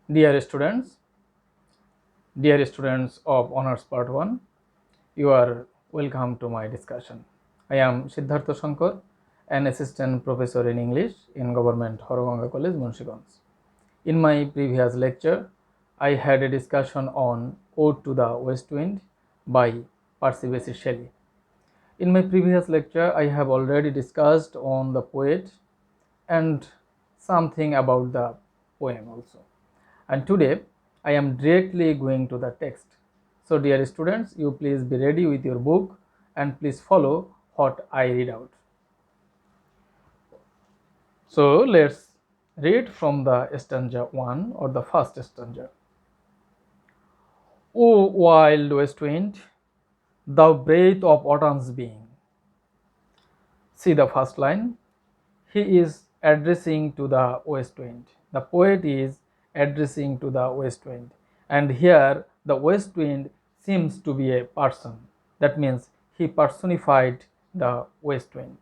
Dear students, dear students of Honors Part 1, you are welcome to my discussion. I am Siddhartha Shankar, an assistant professor in English in Government Horoganga College, Munshiganj. In my previous lecture, I had a discussion on Ode to the West Wind by Percy Bysshe Shelley. In my previous lecture, I have already discussed on the poet and something about the poem also. And today I am directly going to the text. So dear students, you please be ready with your book and please follow what I read out. So let's read from the stanza 1 or the first stanza. O wild west wind, thou breath of autumn's being. See the first line. He is addressing to the west wind. The poet is addressing to the west wind. And here the west wind seems to be a person. That means he personified the west wind.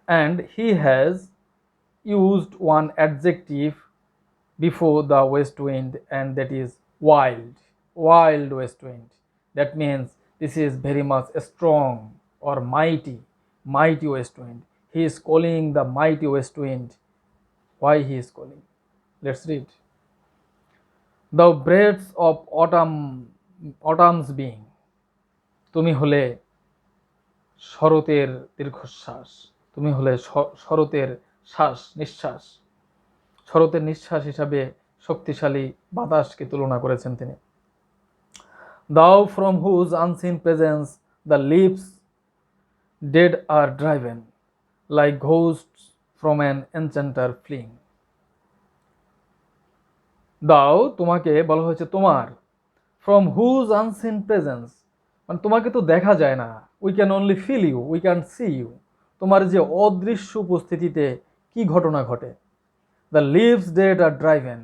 And he has used one adjective before the west wind, and that is wild. Wild west wind. That means this is very much strong or mighty. Mighty west wind. He is calling the mighty west wind. Why he is calling? Let's read. The breaths of autumn's being. তুমি হলে শরতের দীর্ঘশ্বাস, তুমি হলে শরতের নিঃশ্বাস। শরতের নিঃশ্বাস হিসাবে শক্তিশালী বাতাসকে তুলনা করেছেন তিনি। Thou from whose unseen presence the leaves dead are driven, like ghosts from an enchanter fleeing. দাও, তোমাকে বলা হয়েছে তোমার, from whose unseen presence, মানে তোমাকে তো দেখা যায় না, we can only feel you, we can see you, তোমার যে অদৃশ্য উপস্থিতিতে কি ঘটনা ঘটে। the leaves dead are driven,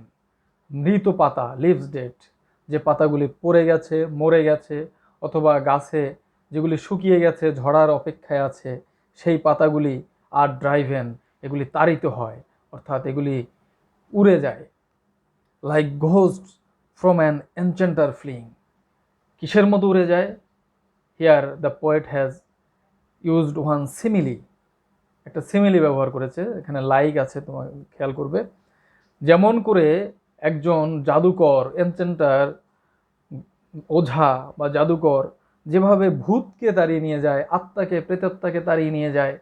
মৃত পাতা, leaves dead, যে পাতাগুলি পড়ে গেছে, মরে গেছে, অথবা গাছে যেগুলি শুকিয়ে গেছে, ঝরার অপেক্ষায় আছে, সেই পাতাগুলি আর ড্রাইভেন, এগুলি তাড়িত হয়, অর্থাৎ এগুলি উড়ে যায়। লাইক ঘোস্টস ফ্রম অ্যান এনচেন্টার ফ্লিং, কিসের মতো উড়ে যায়? Here the poet has used one simile, একটা সিমিলি ব্যবহার করেছে, এখানে লাইক আছে, তোমার খেয়াল করবে। যেমন করে একজন জাদুকর, এনচেন্টার, ওঝা বা জাদুকর যেভাবে ভূতকে তাড়িয়ে নিয়ে যায়, আত্মাকে, প্রেতাত্মাকে তাড়িয়ে নিয়ে যায়,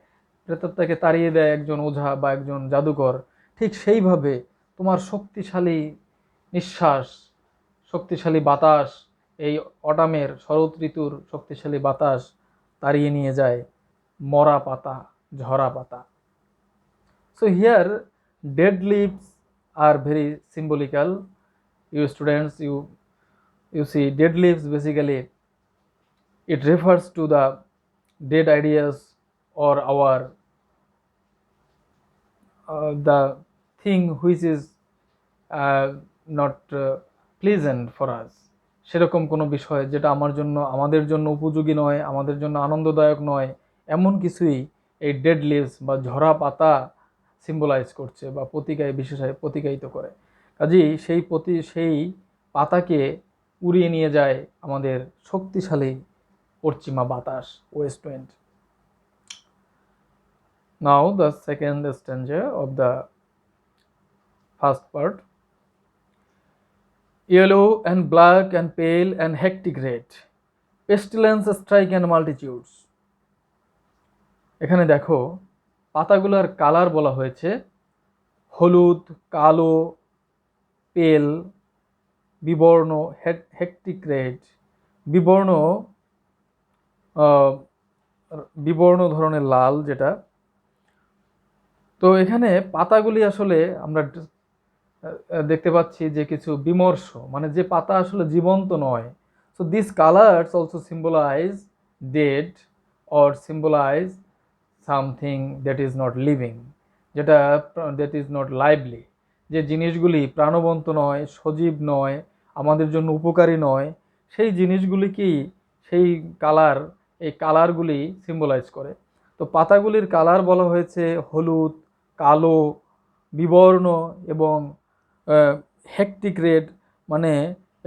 প্রেতাত্মাকে তাড়িয়ে দেয় একজন ওঝা বা একজন জাদুকর, ঠিক সেইভাবে তোমার শক্তিশালী নিঃশ্বাস, শক্তিশালী বাতাস, এই অটামের, শরৎ ঋতুর শক্তিশালী বাতাস তাড়িয়ে নিয়ে যায় মরা পাতা, ঝরা পাতা। So here dead leaves are very symbolical. You students, you see, dead leaves basically it refers to the dead ideas or our the thing which is not pleasant for us, সেরকম কোনো বিষয় যেটা আমাদের জন্য উপযোগী নয়, আমাদের জন্য আনন্দদায়ক নয়, এমন কিছুই এই ডেড লিভস বা ঝরা পাতা সিম্বলাইজ করছে বা প্রতিকায়িত করে। কাজেই সেই পাতাকে উড়িয়ে নিয়ে যায় আমাদের শক্তিশালী পশ্চিমা বাতাস, West wind. Now the second stanza of the first part. Yellow and black and pale and hectic red, pestilence strike and multitudes. এখানে দেখো পাতাগুলোর কালার বলা হয়েছে হলুদ, কালো, পেল, বিবর্ণ, হেকটিক রেড, বিবর্ণ ধরনের লাল যেটা। তো এখানে পাতাগুলি আসলে আমরা দেখতে পাচ্ছি যে কিছু বিমর্ষ, মানে যে পাতা আসলে জীবন্ত নয়। So this colours also symbolise dead or symbolise something that is not living, যেটা দ্যাট ইজ নট লাইভলি, যে জিনিসগুলি প্রাণবন্ত নয়, সজীব নয়, আমাদের জন্য উপকারী নয়, সেই জিনিসগুলিকেই সেই কালার, এই কালারগুলি সিম্বলাইজ করে। তো পাতাগুলির কালার বলা হয়েছে হলুদ, কালো, বিবর্ণ এবং হেকটিক রেড মানে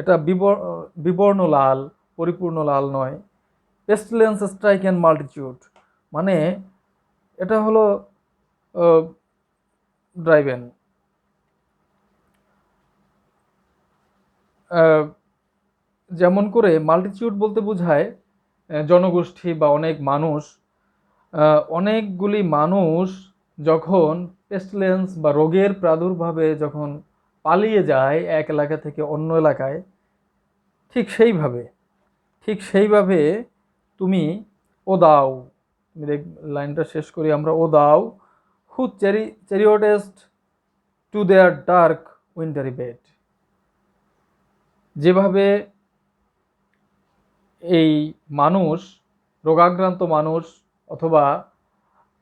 এটা বিবর্ণ লাল, পরিপূর্ণ লাল নয়। পেস্টিলেন্স স্ট্রাইক অ্যান্ড মাল্টিটিউড মানে এটা হলো ড্রাইভেন। যেমন করে মাল্টিটিউড বলতে বোঝায় জনগোষ্ঠী বা অনেক মানুষ, অনেকগুলি মানুষ যখন পেস্টিলেন্স বা রোগের প্রাদুর্ভাবে যখন পালিয়ে যায় এক এলাকা থেকে অন্য এলাকায়, ঠিক সেইভাবে তুমি ও দাও, লাইনটা শেষ করি আমরা, ও দাও হু চ্যারিওটেস্ট two their dark wintry bed. যেভাবে এই মানুষ, রোগাক্রান্ত মানুষ অথবা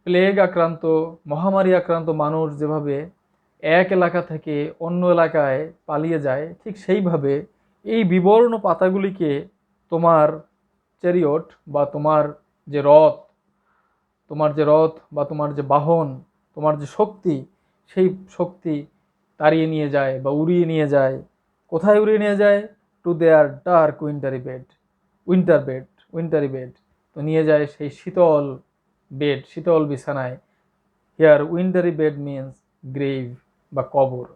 প্লেগ আক্রান্ত, মহামারী আক্রান্ত মানুষ যেভাবে এক এলাকা থেকে অন্য এলাকায় পালিয়ে যায়, ঠিক সেইভাবে এই বিবর্ণ পাতাগুলিকে তোমার চ্যারিয়ট বা তোমার যে রথ বা তোমার যে বাহন, তোমার যে শক্তি, সেই শক্তি তাড়িয়ে নিয়ে যায় বা উড়িয়ে নিয়ে যায়। কোথায় উড়িয়ে নিয়ে যায়? To their dark wintry bed. তো নিয়ে যায় সেই শীতল বিছানায়। Here wintry bed means grave বা কবর।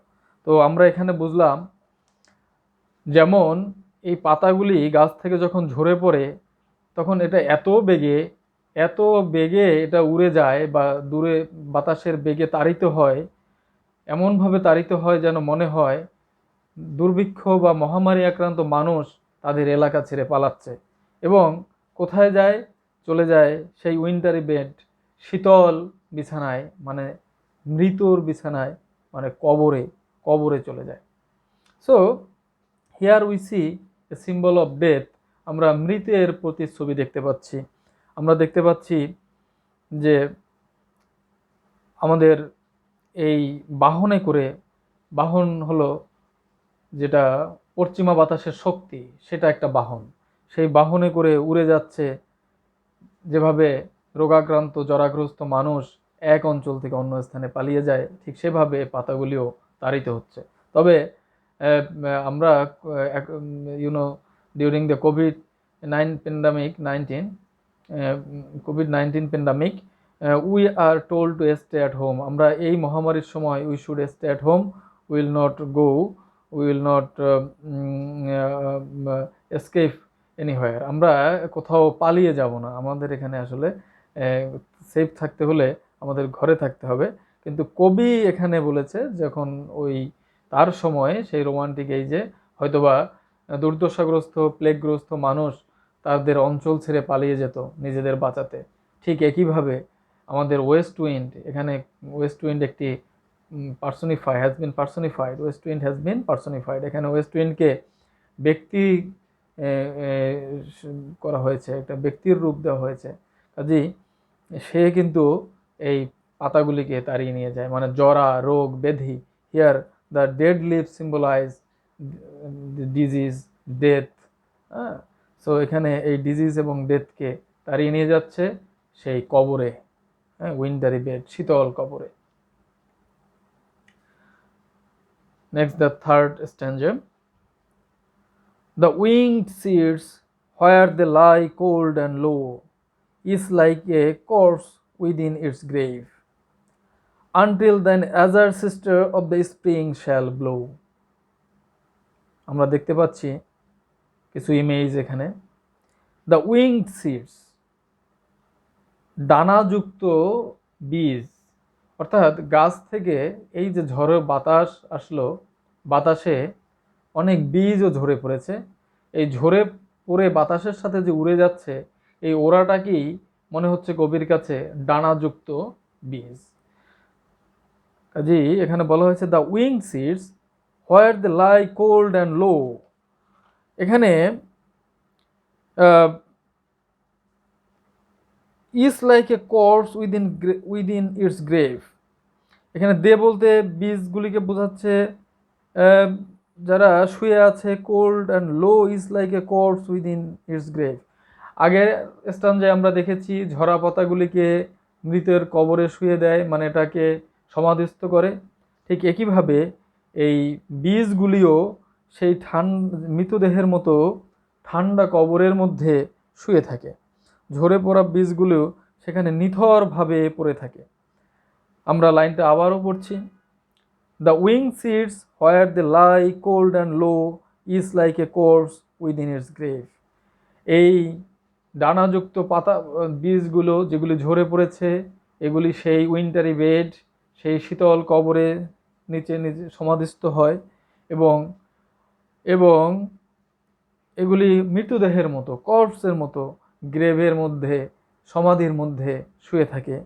তো আমরা এখানে বুঝলাম যেমন এই পাতাগুলি গাছ থেকে যখন ঝরে পড়ে তখন এটা এত বেগে এটা উড়ে যায় বা দূরে বাতাসের বেগে তাড়িত হয়, এমনভাবে তাড়িত হয় যেন মনে হয় দুর্ভিক্ষ বা মহামারী আক্রান্ত মানুষ তাদের এলাকা ছেড়ে পালাচ্ছে। এবং কোথায় যায়? চলে যায় সেই উইন্টারি বেড, শীতল বিছানায়, মানে মৃত্যুর বিছানায়, মানে কবরে চলে যায়। So here we see a symbol of death. আমরা মৃতের প্রতিচ্ছবি দেখতে পাচ্ছি। আমরা দেখতে পাচ্ছি যে আমাদের এই বাহন হলো যেটা পশ্চিমা বাতাসের শক্তি, সেটা একটা বাহন। সেই বাহনে করে উড়ে যাচ্ছে, যেভাবে রোগাক্রান্ত জরাগ্রস্ত মানুষ এক অঞ্চল থেকে অন্য স্থানে পালিয়ে যায়, ঠিক সেভাবে পাতাগুলিও তাড়িত হচ্ছে। তবে আমরা during the COVID-19 pandemic we are told to stay at home. আমরা এই মহামারীর সময় we should stay at home, will not escape anywhere. আমরা কোথাও পালিয়ে যাব না। আমাদের এখানে আসলে সেফ থাকতে হলে আমাদের ঘরে থাকতে হবে। কিন্তু কবি এখানে বলেছে যখন ওই তার সময়ে সেই রোমান্টিক এইজে হয়তোবা দুর্দশাগ্রস্ত প্লেগগ্রস্ত মানুষ তাদের অঞ্চল ছেড়ে পালিয়ে যেত নিজেদের বাঁচাতে, ঠিক একইভাবে আমাদের ওয়েস্ট উইন্ড, এখানে ওয়েস্ট উইন্ড একটি West wind has been personified. এখানে ওয়েস্ট উইন্ডকে ব্যক্তি করা হয়েছে, একটা ব্যক্তির রূপ দেওয়া হয়েছে। কাজেই সে কিন্তু এই পাতাগুলিকে তাড়িয়ে নিয়ে যায়, মানে জরা, রোগ, ব্যাধি। Here the dead leave symbolise disease, death. হ্যাঁ, সো এখানে এই ডিজিজ এবং ডেথকে তাড়িয়ে নিয়ে যাচ্ছে সেই কবরে, হ্যাঁ, উইন্টারি বেড, শীতল কবরে। Next, the third stanza. The winged seeds, where they lie cold and low, is like a corpse within its grave, until then azure sister of the spring shall blow. আমরা দেখতে পাচ্ছি কিছু ইমেজ এখানে। The winked seeds, ডানাযুক্ত বীজ, অর্থাৎ গাছ থেকে এই যে ঝড়ো বাতাস আসলো, বাতাসে অনেক বীজও ঝরে পড়েছে। এই ঝরে পড়ে বাতাসের সাথে যে উড়ে যাচ্ছে, এই ওড়াটাকেই মনে হচ্ছে কবির কাছে ডানাযুক্ত বীজ। কাজেই এখানে বলা হয়েছে দ্য উইং seeds where they lie cold and low. এখানে is like a corpse within its grave. এখানে দে বলতে বীজগুলিকে বোঝাচ্ছে যারা শুয়ে আছে। Cold and low is like a corpse within its grave. আগের স্ট্যান্জায় আমরা দেখেছি ঝরা পাতাগুলিকে মৃতের কবরে শুয়ে দেয়, মানে এটাকে সমাধিস্থ করে। ঠিক একইভাবে এই বীজগুলিও সেই মৃতদেহের মতো ঠান্ডা কবরের মধ্যে শুয়ে থাকে। ঝরে পড়া বীজগুলো সেখানে নিথরভাবে পড়ে থাকে। আমরা লাইনটা আবারও পড়ছি। দ্য উইং seeds where they lie cold and low is like a corpse within its grave. এই ডানাযুক্ত পাতা বীজগুলো যেগুলি ঝরে পড়েছে, এগুলি সেই উইন্টারি বেড, সেই শীতল কবরে নিচে নিচে সমাধিস্থ হয় এবং এবং এগুলি মৃতদেহের মতো, কর্পসের মতো গ্রেভের মধ্যে, সমাধির মধ্যে শুয়ে থাকে।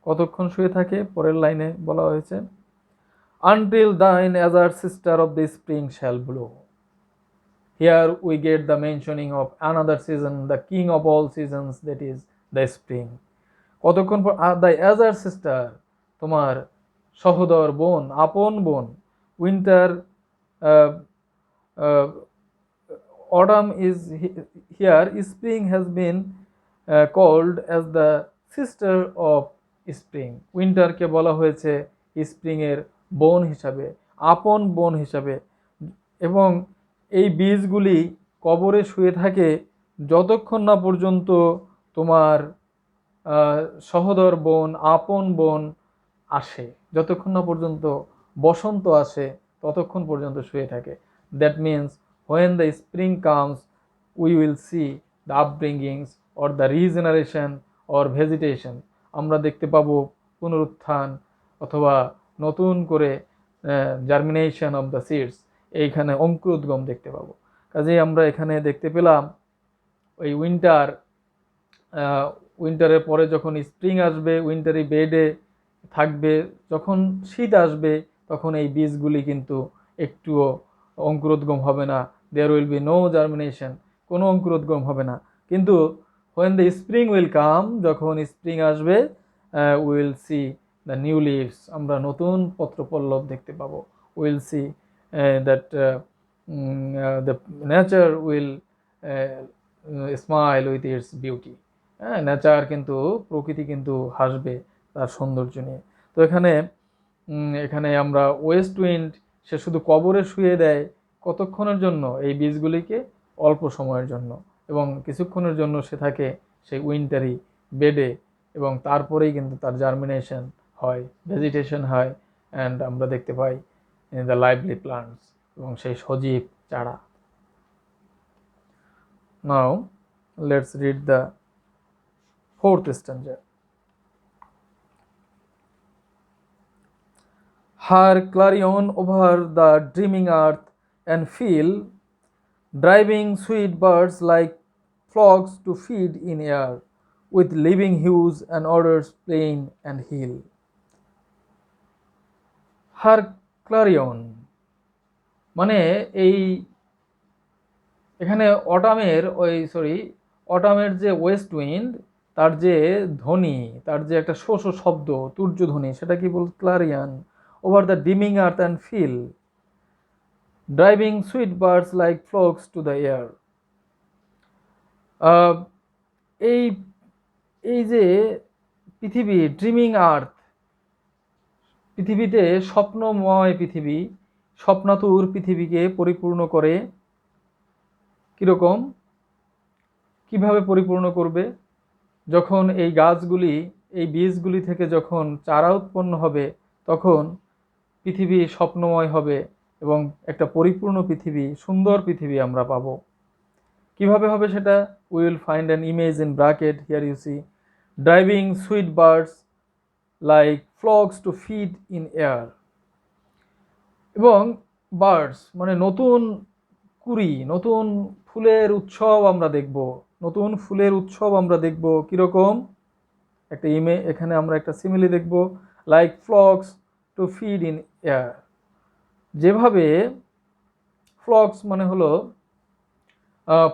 কতক্ষণ শুয়ে থাকে? পরের লাইনে বলা হয়েছে, until thine azure sister of the spring shall blow. Here we get the mentioning of another season, the king of all seasons, that is the spring. কতক্ষণ পর দ্য অ্যাজার সিস্টার, তোমার সহোদর বোন, আপন বোন, winter, autumn is here, spring has been called as the sister of spring. উইন্টারকে বলা হয়েছে spring এর বোন হিসাবে, আপন বোন হিসাবে। এবং এই বীজগুলি কবরে শুয়ে থাকে যতক্ষণ না পর্যন্ত তোমার সহোদর বোন, আপন বোন আসে, যতক্ষণ না পর্যন্ত বসন্ত আসে ততক্ষণ পর্যন্ত শুয়ে থাকে। That means when the spring comes we will see the upbringings or the regeneration or vegetation. আমরা দেখতে পাবো পুনরুত্থান অথবা নতুন করে জার্মিনেশন অফ দ্য সিডস, এইখানে অঙ্কুরোদ্গম দেখতে পাবো। কাজেই আমরা এখানে দেখতে পেলাম ওই উইন্টারের পরে যখন স্প্রিং আসবে, উইন্টারি বেডে থাকবে, যখন শীত আসবে তখন এই বীজগুলি কিন্তু একটুও অঙ্কুরোদ্গম হবে না। There will be no germination, কোনো অঙ্কুরোদ্গম হবে না। কিন্তু when the spring will come, যখন স্প্রিং আসবে, will see the new leaves, আমরা নতুন পত্রপল্লব দেখতে পাবো। Will see that the nature will smile with its beauty. হ্যাঁ, নেচার কিন্তু, প্রকৃতি কিন্তু হাসবে তার সৌন্দর্য নিয়ে। তো এখানে আমরা ওয়েস্ট উইন্ড, সে শুধু কবরে শুয়ে দেয় কতক্ষণের জন্য? এই বীজগুলিকে অল্প সময়ের জন্য, এবং কিছুক্ষণের জন্য সে থাকে সেই উইন্টারি বেডে, এবং তারপরেই কিন্তু তার জার্মিনেশন হয়, ভেজিটেশন হয়, অ্যান্ড আমরা দেখতে পাই দ্য লাইভলি প্লান্টস, এবং সেই সজীব চারা। Now let's read the fourth stanza. Her clarion over the dreaming earth and feel, driving sweet birds like flocks to feed in air, with living hues and odors plain and hill. Her clarion মানে এই এখানে অটামের যে West wind, তার যে ধ্বনি, তার যে একটা শো শো শব্দ, তুর্য ধ্বনি, সেটা কি বল? Clarion. Over the dimming earth and fill, driving sweet birds like flocks to the air. এই এই যে পৃথিবী, ড্রিমিং আর্থ, পৃথিবীতে স্বপ্নময় পৃথিবী, স্বপ্নাতুর পৃথিবীকে পরিপূর্ণ করে। কীরকম? কিভাবে পরিপূর্ণ করবে? যখন এই গাছগুলি, এই বীজগুলি থেকে যখন চারা উৎপন্ন হবে, তখন পৃথিবী স্বপ্নময় হবে এবং একটা পরিপূর্ণ পৃথিবী, সুন্দর পৃথিবী আমরা পাবো। কিভাবে হবে সেটা? We will find an image in bracket, here you see, driving sweet birds like flocks to feed in air. এবং বার্ডস মানে নতুন কুড়ি, নতুন ফুলের উৎসব আমরা দেখব, নতুন ফুলের উৎসব আমরা দেখব। কীরকম? একটা এখানে আমরা একটা সিমিলি দেখব, like flocks to feed in air. যেভাবে ফ্লক্স মানে হলো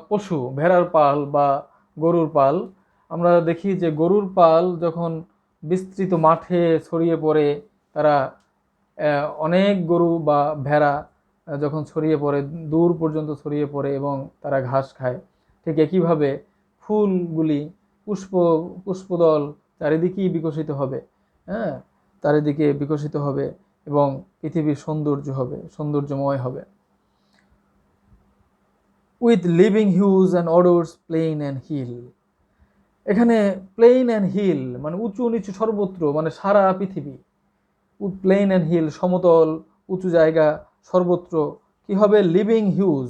পশু, ভেড়ার পাল বা গরুর পাল। আমরা দেখি যে গরুর পাল যখন বিস্তৃত মাঠে ছড়িয়ে পড়ে, তারা অনেক গরু বা ভেড়া যখন ছড়িয়ে পড়ে, দূর পর্যন্ত ছড়িয়ে পড়ে এবং তারা ঘাস খায়, ঠিক একইভাবে ফুলগুলি, পুষ্পদল চারিদিকেই বিকশিত হবে। হ্যাঁ, চারিদিকে বিকশিত হবে এবং পৃথিবীর সৌন্দর্যময় হবে। With living hues and odours plain and hill. এখানে প্লেন অ্যান্ড হিল মানে উঁচু নিচু সর্বত্র, মানে সারা পৃথিবী। প্লেন অ্যান্ড হিল সমতল উঁচু জায়গা সর্বত্র কি হবে? লিভিং হিউজ,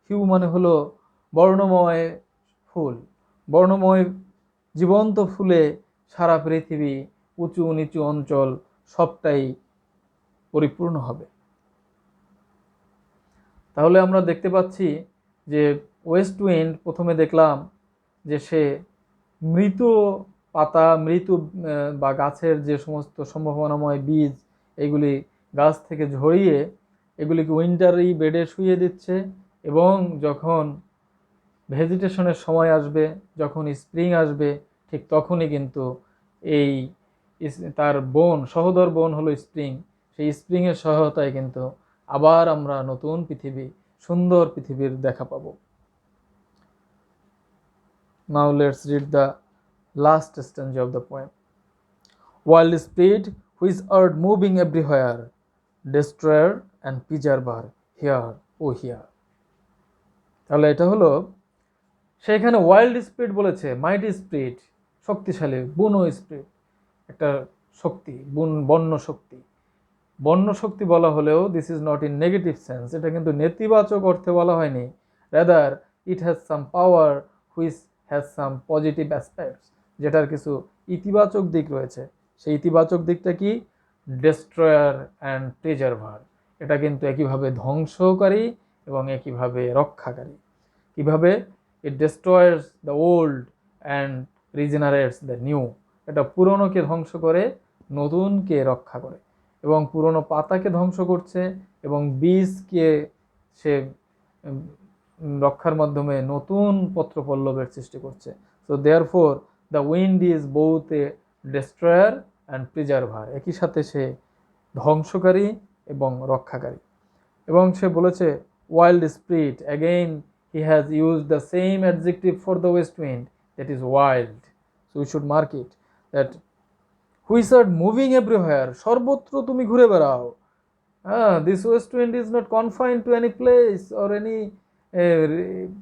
হিউ মানে হলো বর্ণময় ফুল, বর্ণময় জীবন্ত ফুলে সারা পৃথিবী উঁচু নিচু অঞ্চল সবটাই পরিপূর্ণ হবে। তাহলে আমরা দেখতে পাচ্ছি যে ওয়েস্ট উইন্ড প্রথমে দেখলাম যে সে মৃত পাতা, মৃত বা গাছের যে সমস্ত সম্ভাবনাময় বীজ এগুলি গাছ থেকে ঝরিয়ে এগুলিকে উইন্টারি বেডে শুইয়ে দিচ্ছে, এবং যখন ভেজিটেশনের সময় আসবে, যখন স্প্রিং আসবে, ঠিক তখনই কিন্তু এই তার সহোদর বোন হলো স্প্রিং, সেই স্প্রিংয়ের সহায়তায় কিন্তু আবার আমরা নতুন পৃথিবী, সুন্দর পৃথিবীর দেখা পাবো। Now let's read the last stanza of the poem. Wild spirit which art moving everywhere, destroyer and preserver, here, oh here. তাহলে এটা হলো সেখানে ওয়াইল্ড স্পিরিট বলেছে, মাইটি স্পিরিট শক্তিশালী, বুনো স্পিরিট একটা শক্তি, বন্য শক্তি। বন্য শক্তি বলা হলেও this is not in negative sense, এটা কিন্তু নেতিবাচক অর্থে বলা হয়নি। Rather it has some power which has some positive aspects, যেটার কিছু ইতিবাচক দিক রয়েছে। সেই ইতিবাচক দিকটা কি? ডেস্ট্রয়ার অ্যান্ড প্রিজার্ভার, এটা কিন্তু একইভাবে ধ্বংসকারী এবং একইভাবে রক্ষাকারী। কিভাবে? It destroyers the old and regenerates the new, এটা পুরনোকে ধ্বংস করে নতুনকে রক্ষা করে, এবং পুরনো পাতাকে ধ্বংস করছে এবং বীজকে সে রক্ষার মাধ্যমে নতুন পত্রপল্লবের সৃষ্টি করছে। So therefore the wind is both A destroyer and preserver, একই সাথে সে ধ্বংসকারী এবং রক্ষাকারী। এবং সে বলেছে wild spirit, again he has used the same adjective for the west wind, that is wild. So we should mark it that which are moving everywhere, সর্বত্র তুমি ঘুরে বেড়াও। This West wind is not confined to any place or any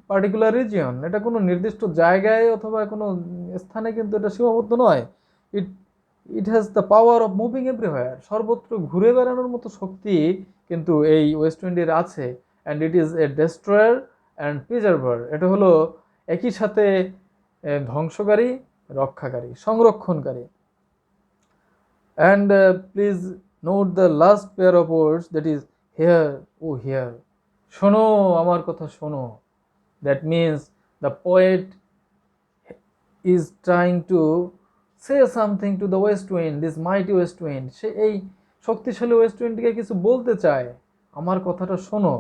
particular region, এটা কোনো নির্দিষ্ট জায়গায় অথবা কোনো স্থানে কিন্তু এটা সীমাবদ্ধ নয়। It it has the power of moving everywhere, সর্বত্র ঘুরে বেড়ানোর মতো শক্তি কিন্তু এই ওয়েস্ট উইন্ডের আছে। And it is a destroyer and preserver, এটা হলো একই সাথে ধ্বংসকারী, রক্ষাকারী, সংরক্ষণকারী। And please note the last pair of words, that is here, oh here. শোনো আমার কথা শোনো, that means the poet is trying to say something to the west wind, this mighty west wind. সে এই শক্তিশালী ওয়েস্ট উইন্ডকে কিছু বলতে চায়, আমার কথাটা শোনো।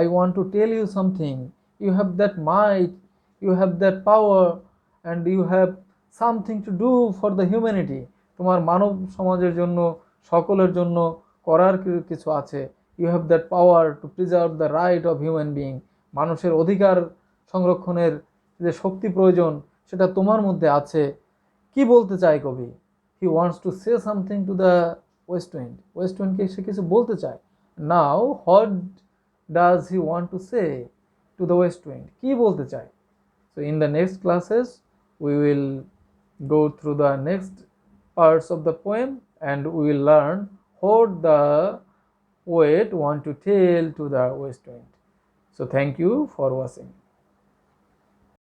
I want to tell you something, you have that might, you have that power, and you have something to do for the humanity. তোমার মানব সমাজের জন্য, সকলের জন্য করার কিছু আছে। You have that power to preserve the right of human being, মানুষের অধিকার সংরক্ষণের যে শক্তি প্রয়োজন সেটা তোমার মধ্যে আছে। কি বলতে চায় কবি? He wants to say something to the west wind, west উইন্ডকে সে কিছু বলতে চায়। Now what does he want to say to the west wind, কি বলতে চায়? So in the next classes we will go through the next parts of the poem and we will learn what the poet want to tell to the west wind. So thank you for watching.